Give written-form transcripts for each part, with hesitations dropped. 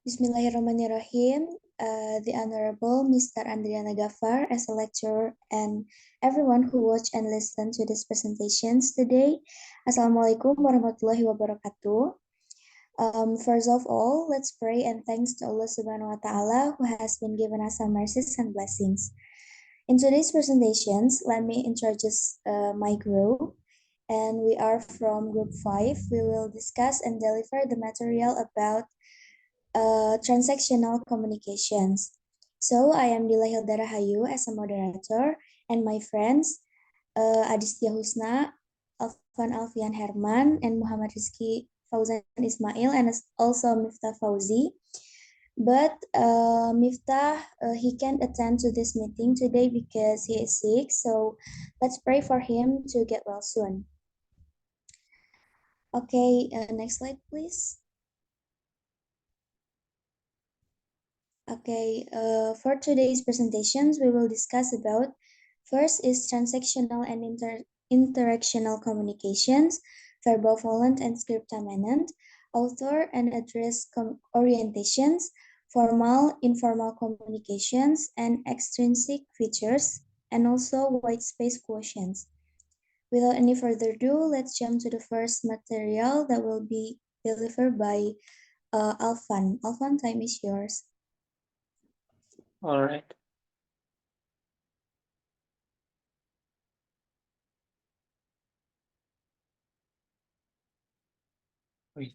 Bismillahirrahmanirrahim. The Honorable Mr. Andriana Gafar as a lecturer and everyone who watched and listened to these presentations today. Assalamualaikum warahmatullahi wabarakatuh. First of all, let's pray and thanks to Allah Subhanahu wa Ta'ala who has been given us some mercies and blessings. In today's presentations, let me introduce my group. And we are from group 5. We will discuss and deliver the material about transactional communications. So I am Dila Hildara Hayu as a moderator, and my friends Aditya Husna, Alvan Alfian Herman, and Muhammad Rizky Fauzan Ismail, and also Miftah Fauzi. But Miftah, he can't attend to this meeting today because he is sick. So let's pray for him to get well soon. Okay, next slide, please. Okay, for today's presentations, we will discuss about first is transactional and interactional communications, verbal volant and scriptaminent, author and address orientations, formal, informal communications, and extrinsic features, and also white space quotients. Without any further ado, let's jump to the first material that will be delivered by Alvan. Alvan, time is yours. All right. Wait.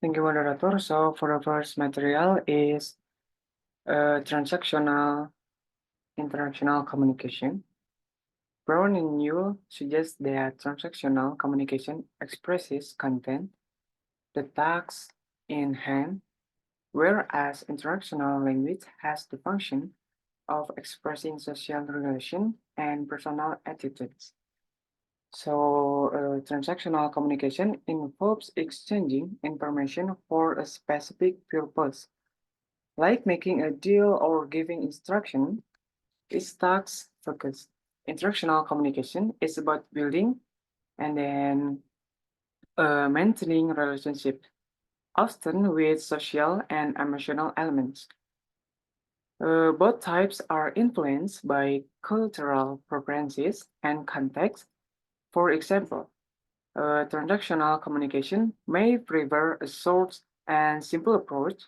Thank you, moderator. So for the first material is transactional interactional communication. Brown and Newell suggest that transactional communication expresses content, the task in hand, whereas interactional language has the function of expressing social relation and personal attitudes. So, transactional communication involves exchanging information for a specific purpose, like making a deal or giving instruction. It's task focused. Interactional communication is about building and then maintaining relationship, often with social and emotional elements. Both types are influenced by cultural preferences and context. For example, transactional communication may prefer a short and simple approach,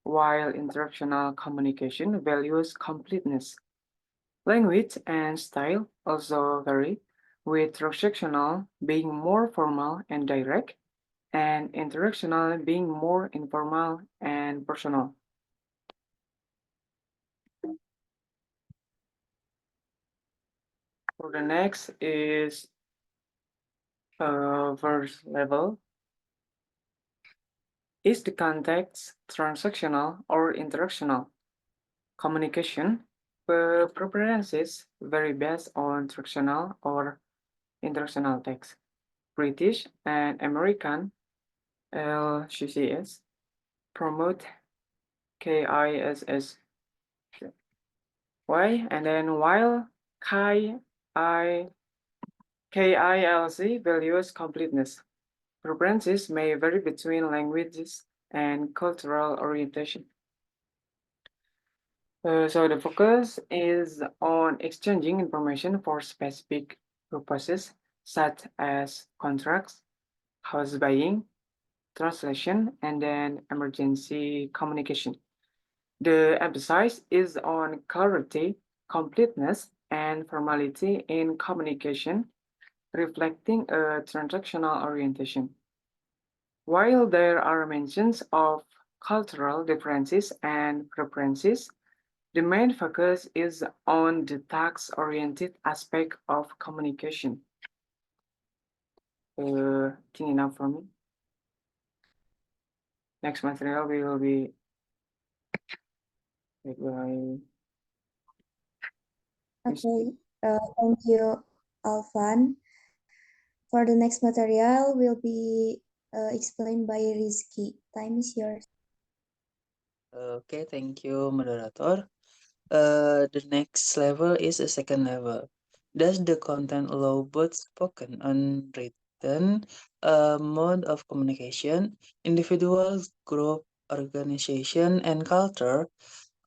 while interactional communication values completeness. Language and style also vary, with transactional being more formal and direct, and interactional being more informal and personal. For the next is verse level. Is the context transactional or interactional? Communication preferences vary based on transactional or interactional text. British and American LCCS promote KISS. Why? And then while KILC values completeness, preferences may vary between languages and cultural orientation. So the focus is on exchanging information for specific purposes, such as contracts, house buying, translation, and then emergency communication. The emphasis is on clarity, completeness, and formality in communication, reflecting a transactional orientation. While there are mentions of cultural differences and preferences, the main focus is on the task-oriented aspect of communication. Think enough for me. Next material will be by. Okay, thank you, Alvan. For the next material will be explained by Rizky. Time is yours. Okay, thank you, moderator. The next level is a second level. Does the content allow both spoken and written mode of communication? Individuals, group, organization, and culture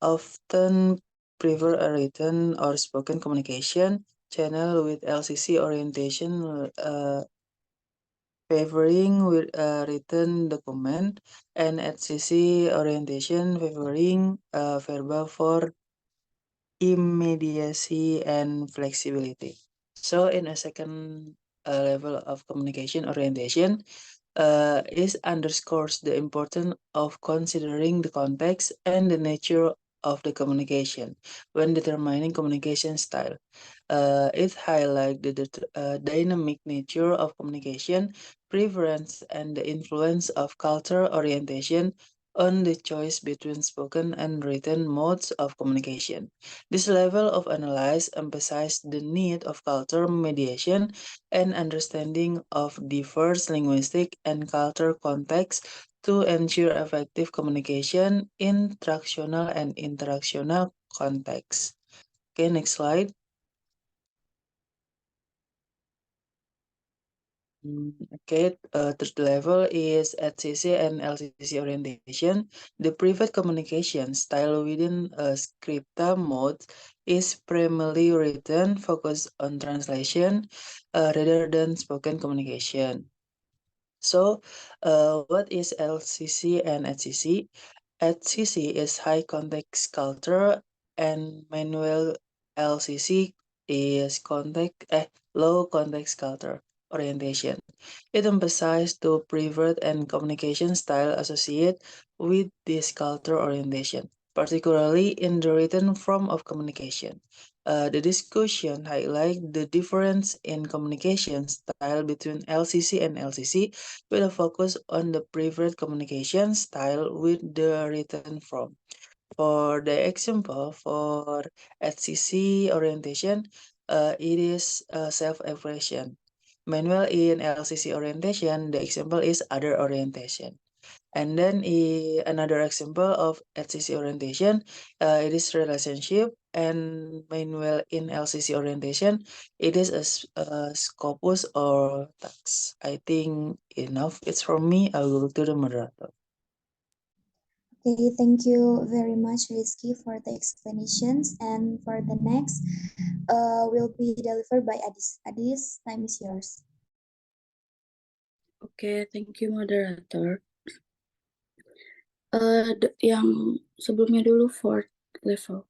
often prefer a written or spoken communication channel with LCC orientation favoring with a written document and HCC orientation favoring verbal for immediacy and flexibility. So in a second level of communication orientation, is underscores the importance of considering the context and the nature of the communication when determining communication style. It highlights the dynamic nature of communication, preference, and the influence of culture orientation on the choice between spoken and written modes of communication. This level of analysis emphasizes the need of culture mediation and understanding of diverse linguistic and cultural contexts to ensure effective communication in transactional and interactional contexts. Okay, next slide. Okay, third level is HCC and LCC orientation. The private communication style within a scripta mode is primarily written, focused on translation rather than spoken communication. So, what is LCC and HCC? HCC is high context culture, and manual LCC is low context culture orientation. It emphasizes the private and communication style associated with this culture orientation, particularly in the written form of communication. The discussion highlights the difference in communication style between LCC and LCC, with a focus on the private communication style with the written form. For the example, for HCC orientation, it is self-expression. Manual in LCC orientation, the example is other orientation. And then another example of HCC orientation, it is relationship, and manual in LCC orientation, it is a scopus or task. I think enough. It's from me. I will to the moderator. Okay, thank you very much, Rizky, for the explanations. And for the next, will be delivered by Adis. Adis, time is yours. Oke, thank you moderator. Yang sebelumnya dulu fourth level.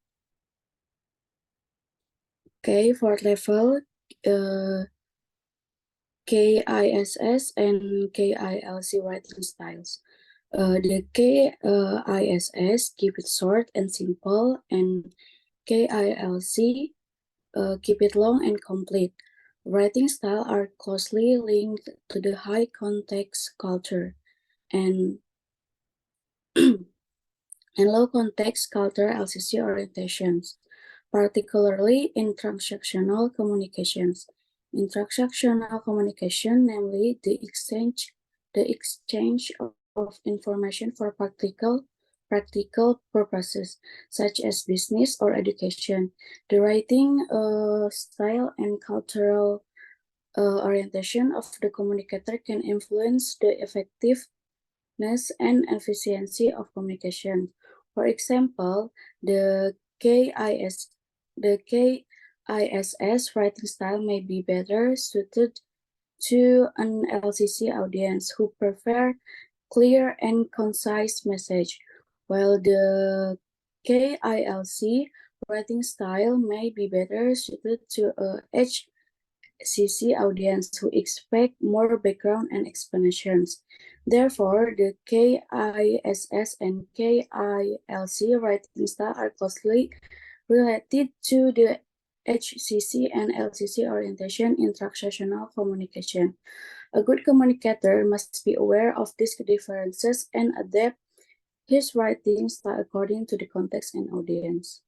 Oke, fourth level KISS and KILC writing styles. The KISS keep it short and simple, and KILC keep it long and complete. Writing style are closely linked to the high context culture and and low context culture LCC orientations, particularly in transactional communications. In transactional communication, namely the exchange of information for practical purposes, such as business or education. The writing style and cultural orientation of the communicator can influence the effectiveness and efficiency of communication. For example, the KISS writing style may be better suited to an LCC audience who prefer clear and concise message, while the KILC writing style may be better suited to a HCC audience who expect more background and explanations. Therefore, the KISS and KILC writing style are closely related to the HCC and LCC orientation in transactional communication. A good communicator must be aware of these differences and adapt his writing style according to the context and audience.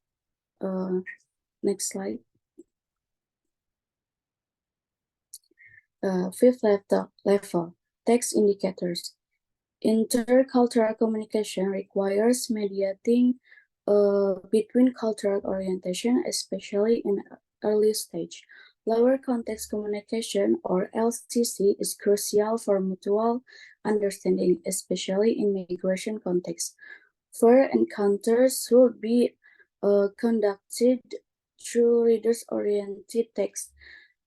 Next slide. Fifth level, text indicators. Intercultural communication requires mediating between cultural orientation, especially in early stage. Lower context communication, or LCC, is crucial for mutual understanding, especially in migration contexts. Further encounters should be conducted through readers-oriented text.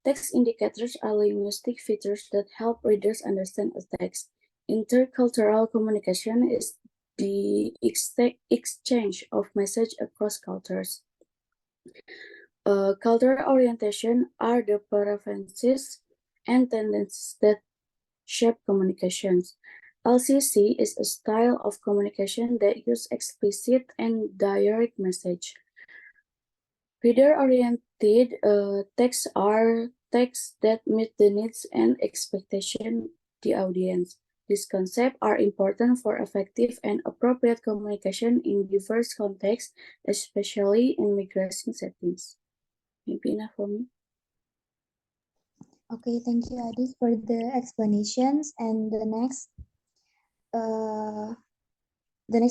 Text indicators are linguistic features that help readers understand a text. Intercultural communication is the exchange of message across cultures. Cultural orientation are the preferences and tendencies that shape communications. LCC is a style of communication that uses explicit and direct message. Reader-oriented texts are texts that meet the needs and expectation the audience. These concepts are important for effective and appropriate communication in diverse contexts, especially in migration settings. Maybe enough for me. Okay, thank you, Adis, for the explanations. And the next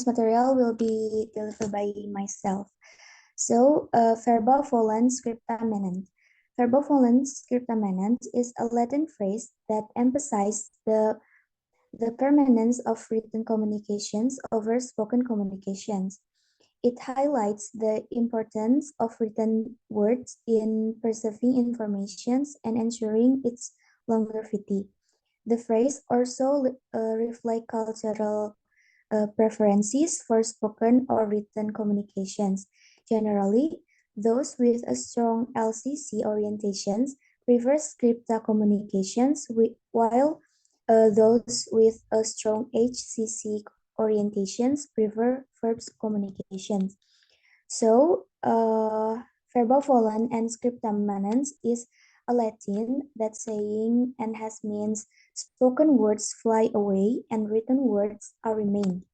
material will be delivered by myself. So, verbovolent scriptaminent. Verbovolent scriptaminent is a Latin phrase that emphasizes the permanence of written communications over spoken communications. It highlights the importance of written words in preserving information and ensuring its longevity. The phrase also reflects cultural preferences for spoken or written communications. Generally, those with a strong LCC orientations prefer scripta communications, while those with a strong HCC orientations prefer verbs communications. So, verbovolant and scriptaminence is a Latin that saying and has means spoken words fly away and written words are remain.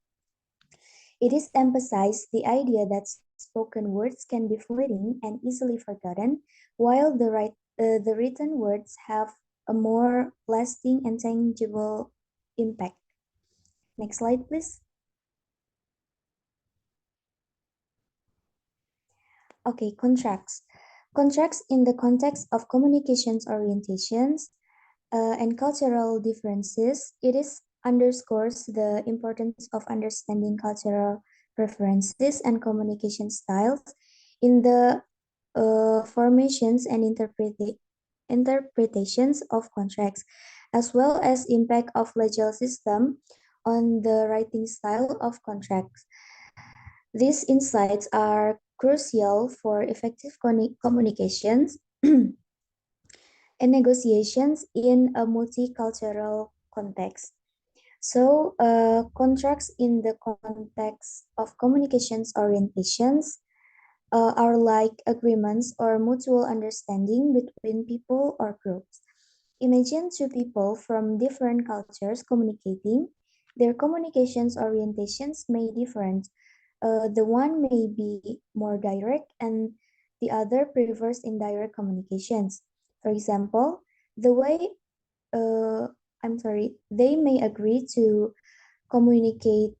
It is emphasized the idea that spoken words can be fleeting and easily forgotten, while the written words have a more lasting and tangible impact. Next slide, please. Okay, contracts. Contracts in the context of communications orientations and cultural differences, it is underscores the importance of understanding cultural preferences and communication styles in the formations and interpretations of contracts, as well as impact of legal system on the writing style of contracts. These insights are crucial for effective communications and negotiations in a multicultural context. So, contracts in the context of communications orientations are like agreements or mutual understanding between people or groups. Imagine two people from different cultures communicating. Their communications orientations may differ. The one may be more direct and the other prefers indirect communications. For example, the way they may agree to communicate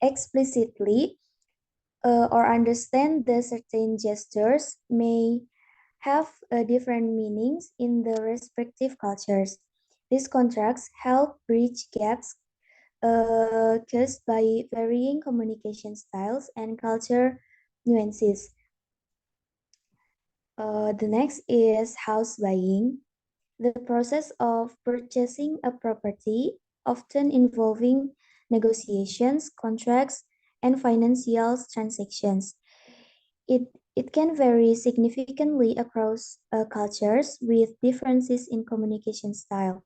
explicitly or understand the certain gestures may have different meanings in the respective cultures. These contracts help bridge gaps caused by varying communication styles and culture nuances. The next is house buying. The process of purchasing a property, often involving negotiations, contracts, and financial transactions. It can vary significantly across cultures with differences in communication style,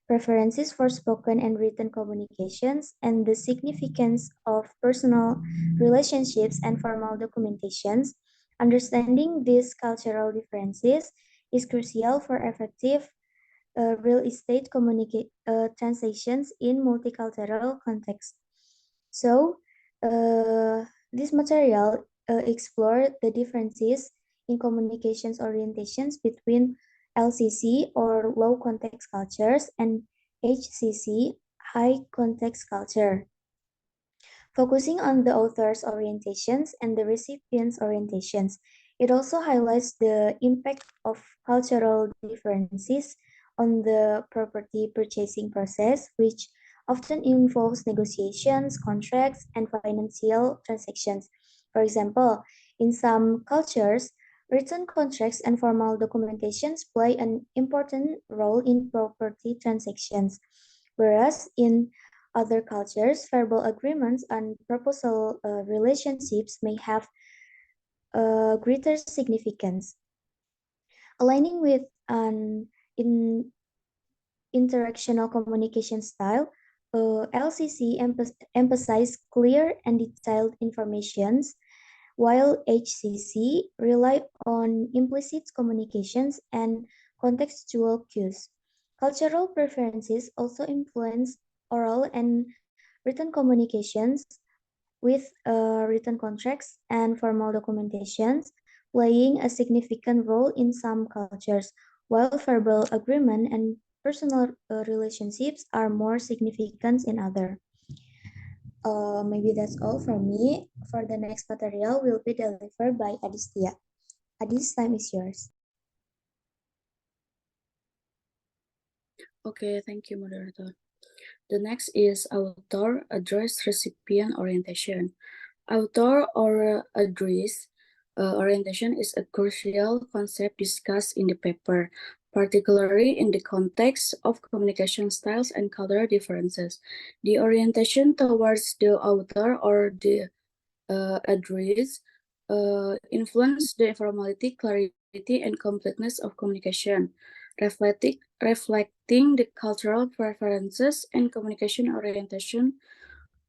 preferences for spoken and written communications, and the significance of personal relationships and formal documentations. Understanding these cultural differences is crucial for effective real estate transactions in multicultural context. So, this material explore the differences in communications orientations between LCC or low context cultures and HCC high context culture, focusing on the author's orientations and the recipient's orientations. It also highlights the impact of cultural differences on the property purchasing process, which often involves negotiations, contracts, and financial transactions. For example, in some cultures, written contracts and formal documentations play an important role in property transactions, whereas in other cultures, verbal agreements and proposal relationships may have greater significance. Aligning with an interactional communication style, LCC emphasize clear and detailed informations, while HCC rely on implicit communications and contextual cues. Cultural preferences also influence oral and written communications with written contracts and formal documentations playing a significant role in some cultures, while verbal agreement and personal relationships are more significant in other. Maybe that's all from me. For the next material will be delivered by Adistia. Adis, time is yours. Okay, thank you, moderator. The next is author address recipient orientation. Author or address orientation is a crucial concept discussed in the paper, particularly in the context of communication styles and cultural differences. The orientation towards the author or the address influence the informality, clarity, and completeness of communication, reflecting the cultural preferences and communication orientation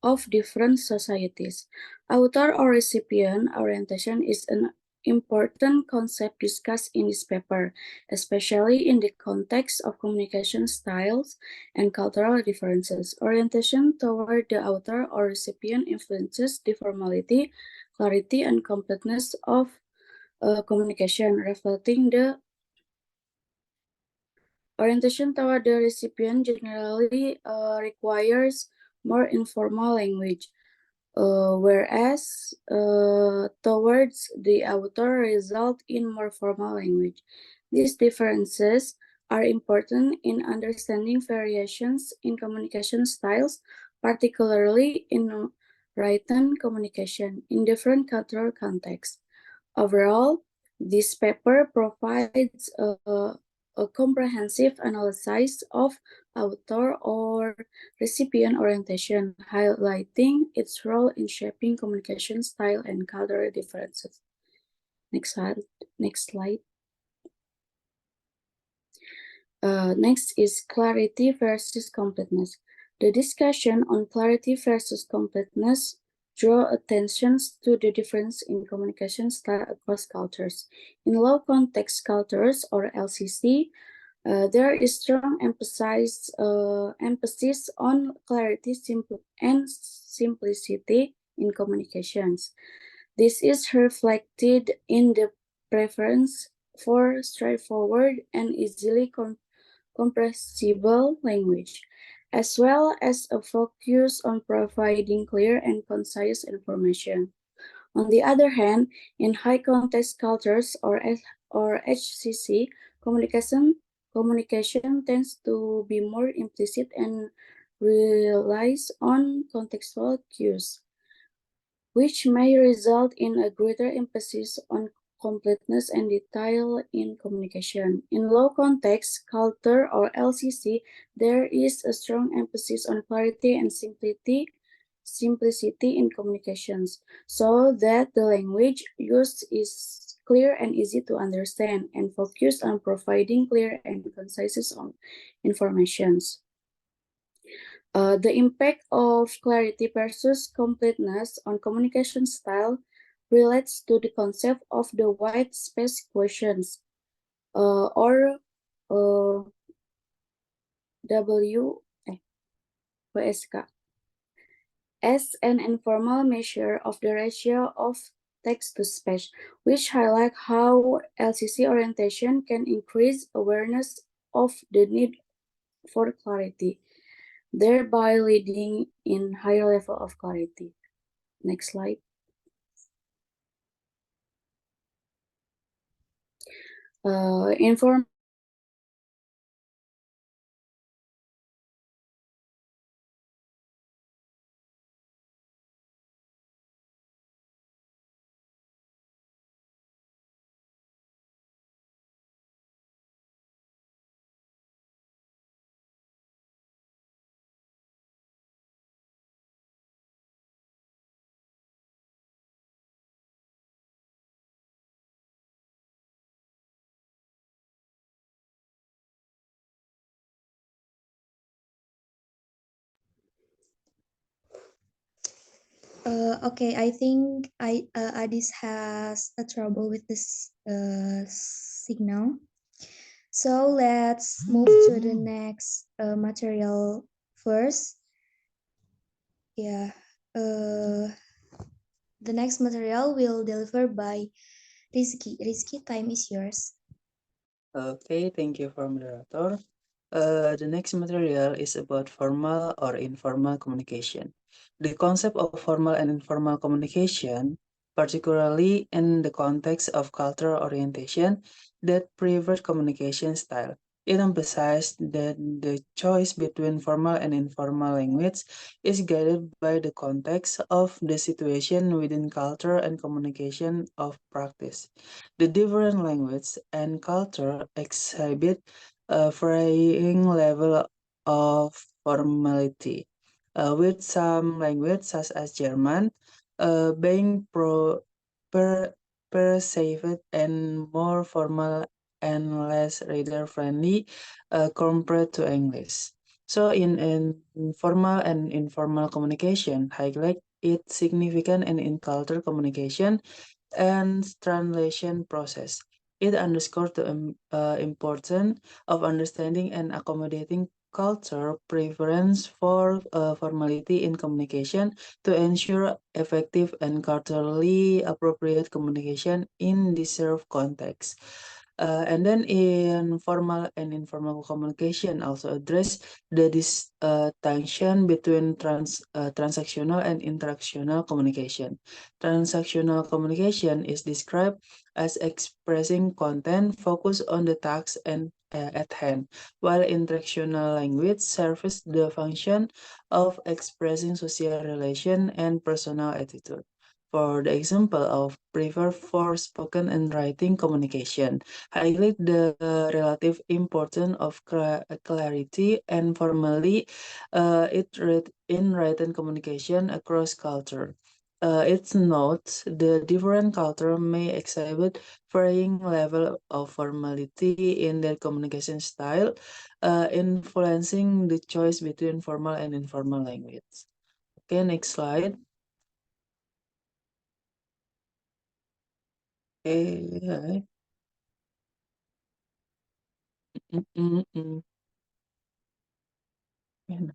of different societies. Author or recipient orientation is an important concept discussed in this paper, especially in the context of communication styles and cultural differences. Orientation toward the author or recipient influences the formality, clarity, and completeness of communication, reflecting the orientation toward the recipient generally requires more informal language, whereas towards the author result in more formal language. These differences are important in understanding variations in communication styles, particularly in written communication in different cultural contexts. Overall, this paper provides a comprehensive analysis of author or recipient orientation, highlighting its role in shaping communication style and cultural differences. Next slide. Next slide. Next is clarity versus completeness. The discussion on clarity versus completeness draw attention to the difference in communication style across cultures. In low context cultures, or LCC, there is strong emphasis on clarity and simplicity in communications. This is reflected in the preference for straightforward and easily comprehensible language, as well as a focus on providing clear and concise information. On the other hand, in high context cultures, or HCC, communication tends to be more implicit and relies on contextual cues, which may result in a greater emphasis on completeness and detail in communication. In low context culture, or LCC, there is a strong emphasis on clarity and simplicity in communications, so that the language used is clear and easy to understand and focused on providing clear and concise informations. The impact of clarity versus completeness on communication style relates to the concept of the white space questions, or WSK, as an informal measure of the ratio of text to speech, which highlight how LCC orientation can increase awareness of the need for clarity, thereby leading in higher level of clarity. Next slide. Informal Okay, I think Adis has a trouble with this signal. So let's move to the next material first. Yeah. Uh, the next material will deliver by Rizky. Rizky, time is yours. Okay, thank you for moderator. The next material is about formal or informal communication. The concept of formal and informal communication, particularly in the context of cultural orientation that prefer communication style. It emphasizes that the choice between formal and informal language is guided by the context of the situation within culture and communication of practice. The different language and culture exhibit a varying level of formality, with some language such as German being perceived and more formal and less reader-friendly compared to English. So in formal and informal communication, highlight its significant and in cultural communication and translation process. It underscores the importance of understanding and accommodating culture preference for formality in communication to ensure effective and culturally appropriate communication in deserved context. And then in formal and informal communication also address the distinction between transactional and interactional communication. Transactional communication is described as expressing content focused on the task and at hand, while interactional language serves the function of expressing social relation and personal attitude. For the example of prefer for spoken and writing communication, highlight the relative importance of clarity and formally in written communication across culture. It notes the different culture may exhibit varying level of formality in their communication style, influencing the choice between formal and informal language. Okay, next slide. Okay. Mm, mm, mm.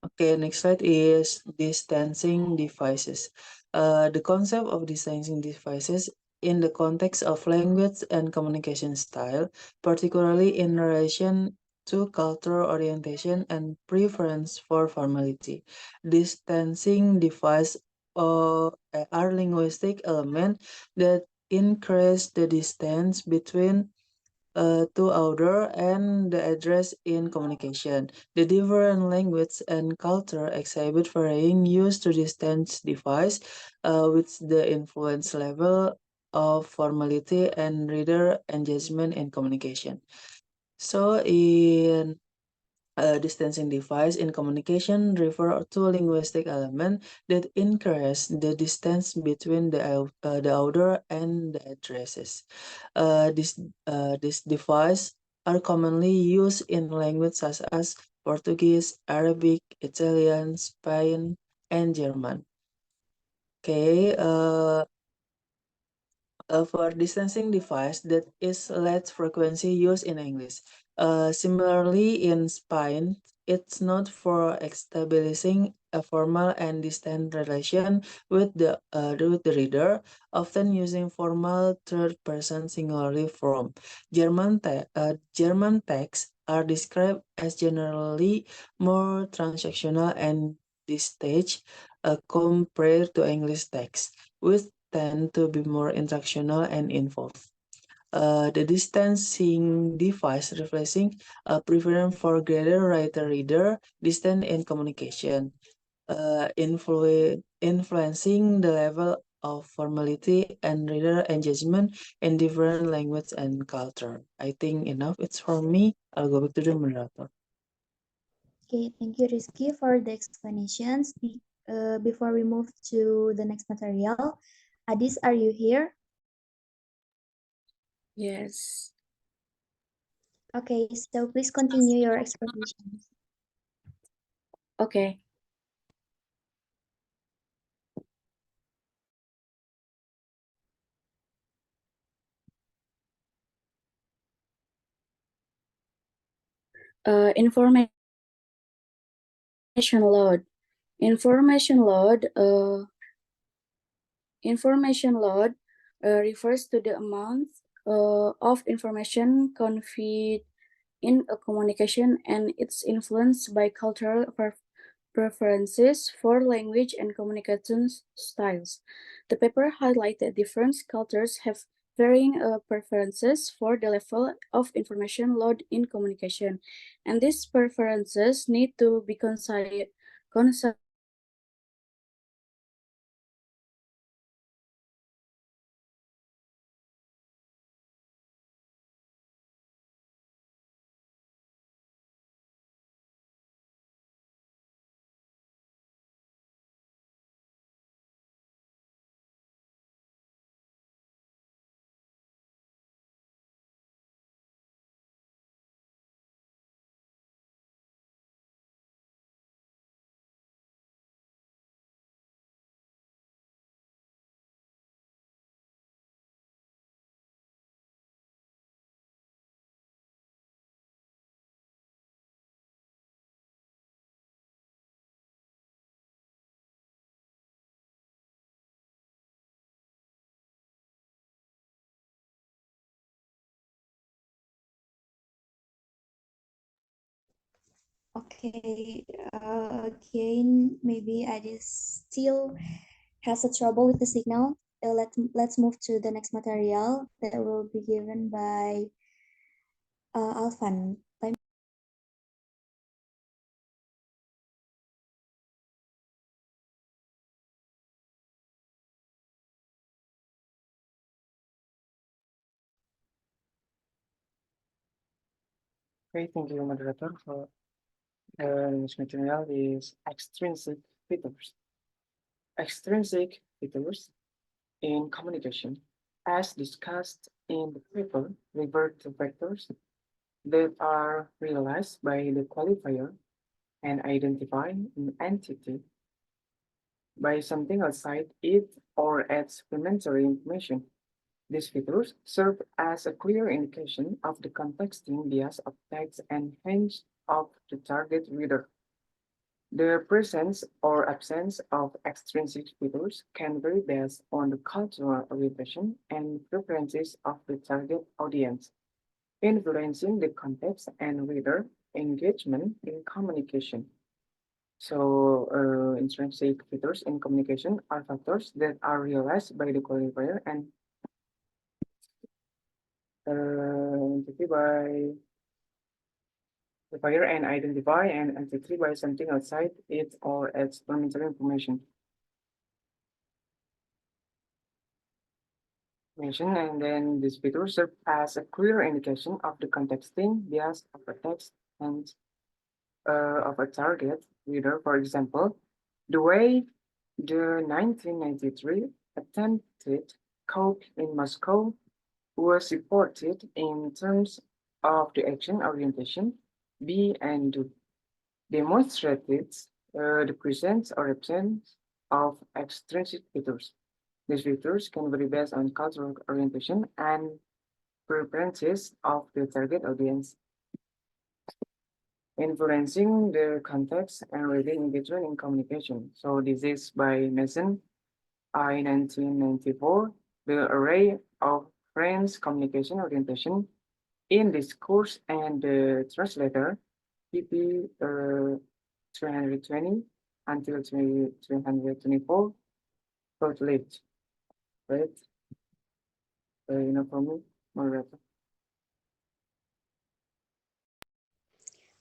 Okay, next slide is distancing devices. The concept of distancing devices in the context of language and communication style, particularly in relation to cultural orientation and preference for formality. Distancing device are linguistic elements that increase the distance between to order and the address in communication. The different language and culture exhibit varying use to distance device, with the influence level of formality and reader engagement in communication. So in distancing device in communication refer to linguistic element that increase the distance between the order and the addresses. This device are commonly used in languages such as Portuguese, Arabic, Italian, Spain, and German. Okay, for distancing device that is less frequency used in English. Similarly, in Spain, it's not for establishing a formal and distant relation with the reader, often using formal third person singularly form. German texts are described as generally more transactional and distant compared to English text, with tend to be more interactional and involved. The distancing device replacing a preference for greater writer-reader distance in communication, influencing the level of formality and reader engagement in different language and culture. I think enough. It's from me. I'll go back to the moderator. Okay, thank you, Rizky, for the explanations. Before we move to the next material, Adis, are you here? Yes. Okay, so please continue your explanations. Okay. Information load. Information load. Information load refers to the amount of information conveyed in a communication, and it's influenced by cultural preferences for language and communication styles. The paper highlighted different cultures have varying preferences for the level of information load in communication, and these preferences need to be considered Okay, again, maybe Adis still has a trouble with the signal. Let's move to the next material that will be given by Alvan. Okay, thank you, moderator. For this material is extrinsic features. Extrinsic features in communication, as discussed in the paper, refer to factors that are realized by the qualifier and identify an entity by something outside it or adds supplementary information. These features serve as a clear indication of the contexting bias of text and hence of the target reader. The presence or absence of extrinsic features can vary based on the cultural orientation and preferences of the target audience, influencing the context and reader engagement in communication. So, intrinsic features in communication are factors that are realized by the qualifier and entity by the buyer and identify an entity by something outside it or its supplementary information. And then this feature serves as a clear indication of the contexting bias of a text and of a target reader. For example, the way the 1993 attempted coup in Moscow was reported in terms of the action orientation be and do, demonstrated the presence or absence of extrinsic features. These features can vary based on cultural orientation and preferences of the target audience, influencing the context and reading engagement in communication. So this is by Mason, I 1994, the array of French communication orientation in discourse and the translator, PP 320 until 324, short-lived. Right? Enough for me, moderator.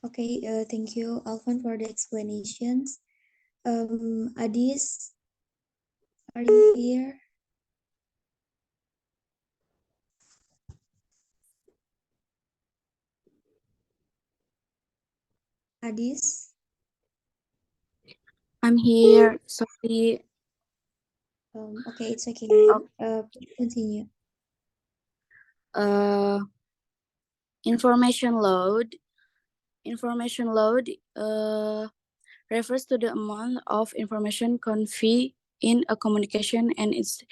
Okay, thank you, Alvan, for the explanations. Adis, are you here? Adis? I'm here. Sorry. Okay, it's okay. Please continue. Uh, information load. Information load refers to the amount of information conveyed in a communication and is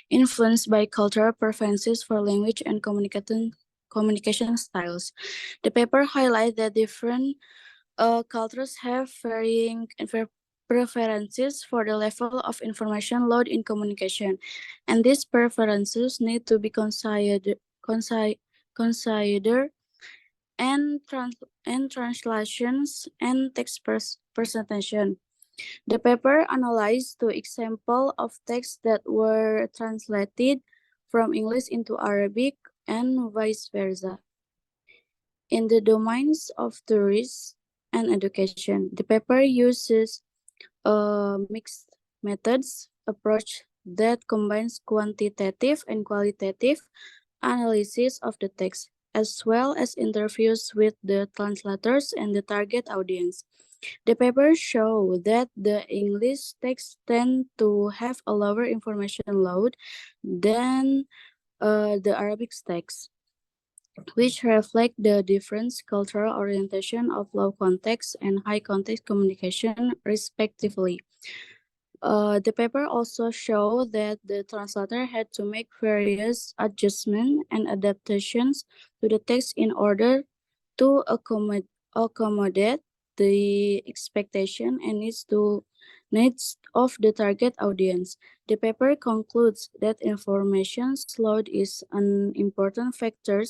influenced by cultural preferences for language and communication styles. The paper highlights that different cultures have varying preferences for the level of information load in communication, and these preferences need to be considered and, translations and text presentation. The paper analyzed two examples of texts that were translated from English into Arabic and vice versa. In the domains of tourism and education, the paper uses a mixed methods approach that combines quantitative and qualitative analysis of the text, as well as interviews with the translators and the target audience. The papers show that the English texts tend to have a lower information load than the Arabic texts, which reflect the different cultural orientation of low context and high context communication, respectively. The paper also showed that the translator had to make various adjustments and adaptations to the text in order to accommodate the expectation and needs of the target audience. The paper concludes that information load is an important factor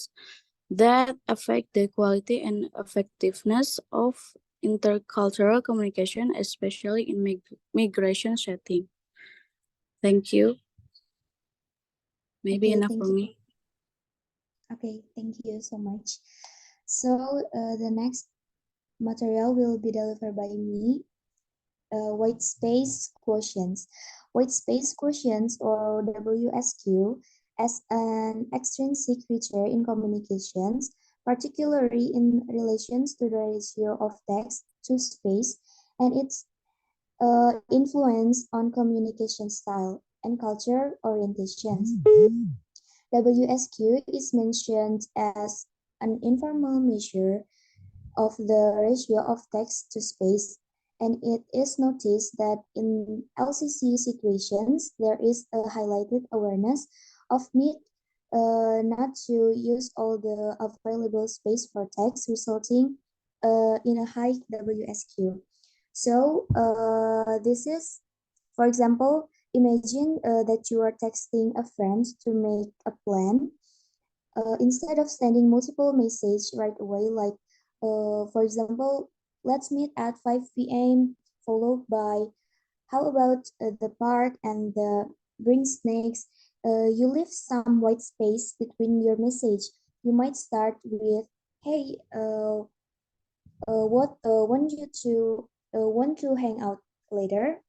that affect the quality and effectiveness of intercultural communication, especially in migration setting. Thank you. Maybe Okay, enough thank for you. me. Okay, thank you so much. So the next material will be delivered by me. White space quotients. White space quotients, or WSQ, as an extrinsic feature in communications, particularly in relations to the ratio of text to space and its influence on communication style and culture orientations. WSQ is mentioned as an informal measure of the ratio of text to space, and it is noticed that in LCC situations, there is a highlighted awareness of need not to use all the available space for text, resulting in a high WSQ. So this is, for example, imagine that you are texting a friend to make a plan. Instead of sending multiple messages right away, like for example, let's meet at 5 p.m. followed by how about the park and the bring snakes. You leave some white space between your message. You might start with, "Hey, what want to hang out later?"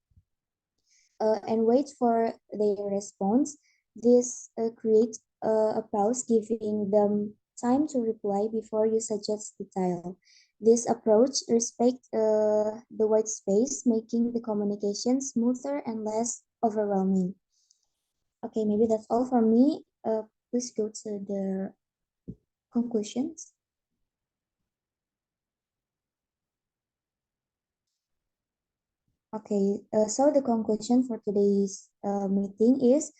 And wait for their response. This creates a pause, giving them time to reply before you suggest detail. This approach respects the white space, making the communication smoother and less overwhelming. Okay, maybe that's all from me. Please go to the conclusions. Okay, so the conclusion for today's meeting is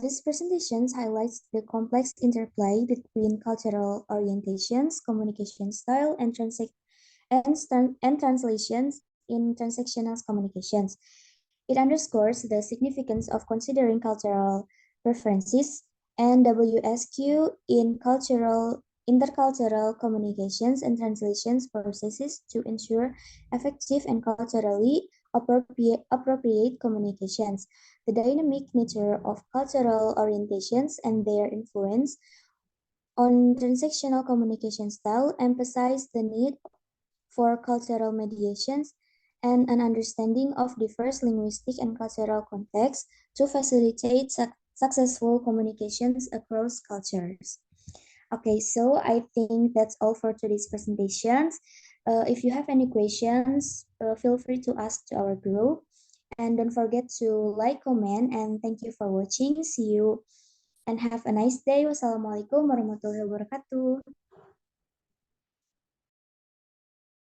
this presentation highlights the complex interplay between cultural orientations, communication style, and translations in transactional communications. It underscores the significance of considering cultural preferences and WSQ in intercultural communications and translations processes to ensure effective and culturally appropriate communications. The dynamic nature of cultural orientations and their influence on transactional communication style emphasize the need for cultural mediations and an understanding of diverse linguistic and cultural contexts to facilitate successful communications across cultures. Okay, so I think that's all for today's presentations. If you have any questions, feel free to ask to our group. And don't forget to like, comment, and thank you for watching. See you and have a nice day. Wassalamualaikum warahmatullahi wabarakatuh.